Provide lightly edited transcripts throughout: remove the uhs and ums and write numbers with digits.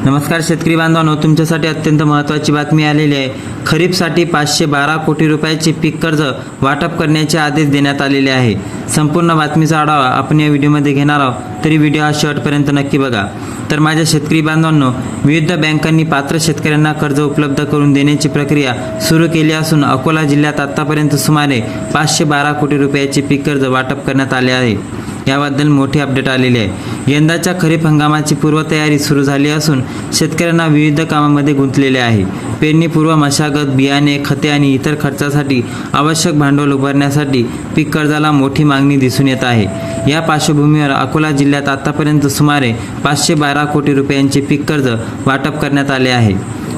नमस्कार शेतकरी बांधवांनो, तुमच्यासाठी अत्यंत महत्त्वाची बातमी आलेली आहे। खरीपसाठी 512 कोटी रुपयाचे पीक कर्ज वाटप करण्याचे आदेश देण्यात आलेले आहे। संपूर्ण बातमीचा आढावा आपण या व्हिडिओमध्ये घेणार आहोत, तरी व्हिडिओ हा शेवटपर्यंत नक्की बघा। तर माझ्या शेतकरी बांधवांनो, विविध बँकांनी पात्र शेतकऱ्यांना कर्ज उपलब्ध करून देण्याची प्रक्रिया सुरू केली असून अकोला जिल्ह्यात आतापर्यंत सुमारे 512 कोटी रुपयाचे पीक कर्ज वाटप करण्यात आले आहे। याबद्दल मोठी अपडेट आलेली आहे। यंदाच्या खरीप हंगामाची पूर्वतयारी सुरू झाली असून शेतकऱ्यांना विविध कामांमध्ये गुंतलेले आहे। पेरणीपूर्व मशागत, बियाणे, खते आणि इतर खर्चासाठी आवश्यक भांडवल उभारण्यासाठी पीक कर्जाला मोठी मागणी दिसून येत आहे। या पार्श्वभूमीवर अकोला जिल्ह्यात आतापर्यंत सुमारे 512 कोटी रुपयांचे पीक कर्ज वाटप करण्यात आले आहे।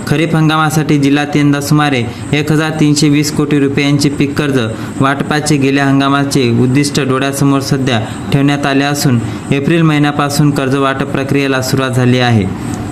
खरीप हंगामासाठी जिल्ह्यात यंदा सुमारे 1320 कोटी रुपयांचे पीक कर्ज वाटपाचे गेल्या हंगामाचे उद्दिष्ट डोळ्यासमोर सध्या ठेवण्यात आले असून एप्रिल महिन्यापासून कर्ज वाटप प्रक्रियेला सुरुवात झाली आहे।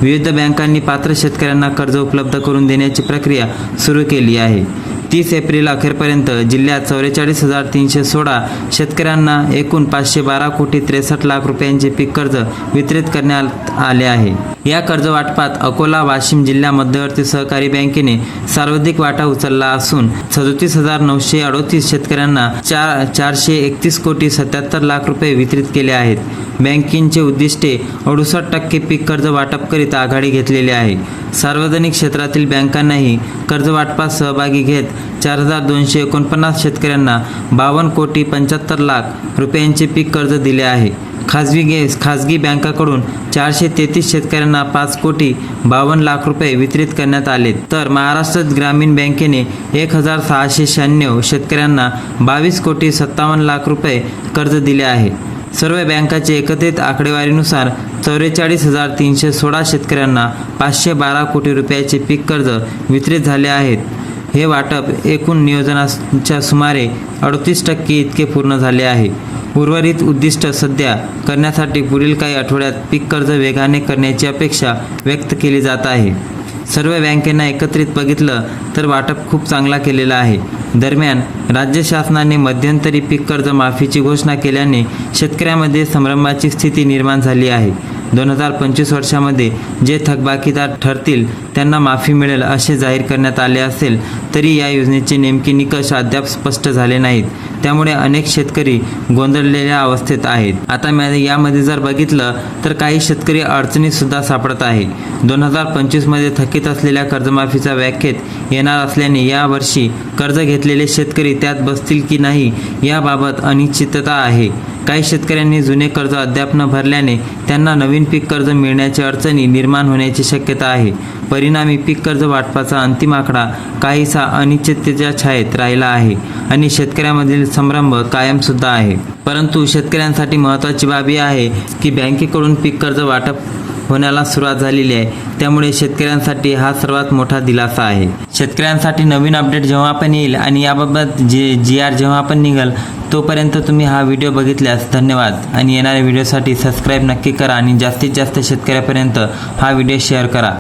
विविध बँकांनी पात्र शेतकऱ्यांना कर्ज उपलब्ध करून देण्याची प्रक्रिया सुरू केली आहे। 30 एप्रिल अखेरपर्यंत जिल्ह्यात 44,316 शेतकऱ्यांना एकूण 512 कोटी 63 लाख रुपयांचे पीक कर्ज वितरित करण्यात आले आहे। या कर्ज वाटपात अकोला, वाशिम जिल्हा मध्यवर्ती सहकारी बँकेने सर्वाधिक वाटा उचलला असून 37,938 शेतकऱ्यांना 431 कोटी 77 लाख रुपये वितरित केले आहेत। बँकेचे उद्दिष्टे 68% पीक कर्ज वाटप करीत आघाडी घेतलेली आहे। सार्वजनिक क्षेत्रातील बँकांनाही कर्ज वाटपात सहभागी घेत 4,249 शेतकऱ्यांना 52 कोटी 75 लाख रुपयांचे पीक कर्ज दिले आहे। खाजगी बँकांकडून 433 शेतकऱ्यांना 5 कोटी 52 लाख रुपये वितरित करण्यात आले, तर महाराष्ट्र ग्रामीण बँकेने 1,696 शेतकऱ्यांना 22 कोटी 57 लाख रुपये कर्ज दिले आहे। सर्व बँकांच्या एकत्रित आकडेवारीनुसार 44,316 शेतकऱ्यांना 512 कोटी रुपयाचे पीक कर्ज वितरित झाले आहेत। हे वाटप एकूण नियोजनाच्या सुमारे 38% इतके पूर्ण झाले आहे। उर्वरित उद्दिष्ट सध्या करण्यासाठी पुढील काही आठवड्यात पीक कर्ज वेगाने करण्याची अपेक्षा व्यक्त केली जात आहे। सर्व बँकांना एकत्रित बघितलं तर वाटप खूप चांगला केलेला आहे। दरम्यान राज्य शासनाने मध्यंतरी पीक कर्ज माफीची घोषणा केल्याने शेतकऱ्यांमध्ये संभ्रमाची स्थिती निर्माण झाली आहे। 2025 वर्षामध्ये जे थकबाकीदार ठरतील त्यांना माफी मिळेल असे जाहीर करण्यात आले असेल तरी या योजनेचे नेमके निकष अद्याप स्पष्ट झाले नाहीत, त्यामुळे अनेक शेतकरी गोंधळलेल्या अवस्थेत आहेत। आता यामध्ये जर बघितलं तर काही शेतकरी अडचणीत सुद्धा सापडत आहे। 2025 मध्ये थकीत असलेल्या कर्जमाफीचा व्याख्येत येणार असल्याने यावर्षी कर्ज घेतलेले शेतकरी त्यात बसतील की नाही याबाबत अनिश्चितता आहे। काही शेतकऱ्यांनी जुने कर्ज अद्याप न भरल्याने त्यांना नवीन पीक कर्ज मिळण्याची अडचणी निर्माण होण्याची शक्यता आहे। परिणामी पीक कर्ज वाटपाचा अंतिम आकडा काहीसा अनिश्चिततेच्या छायेत राहिला आहे आणि शेतकऱ्यांमधील संभ्रम कायम सुद्धा आहे। परंतु शेतकऱ्यांसाठी महत्त्वाची बाबी आहे की बँकेकडून पीक कर्ज वाटप होण्याला सुरुवात झालेली आहे, त्यामुळे शेतकऱ्यांसाठी हा सर्वात मोठा दिलासा आहे। शेतकऱ्यांसाठी नवीन अपडेट जेव्हा पण येईल आणि याबाबत GR जेव्हा पण निघेल तोपर्यंत तुम्ही हा व्हिडिओ बघितल्यास धन्यवाद आणि येणाऱ्या व्हिडिओसाठी सबस्क्राईब नक्की करा आणि जास्तीत जास्त शेतकऱ्यापर्यंत हा व्हिडिओ शेअर करा।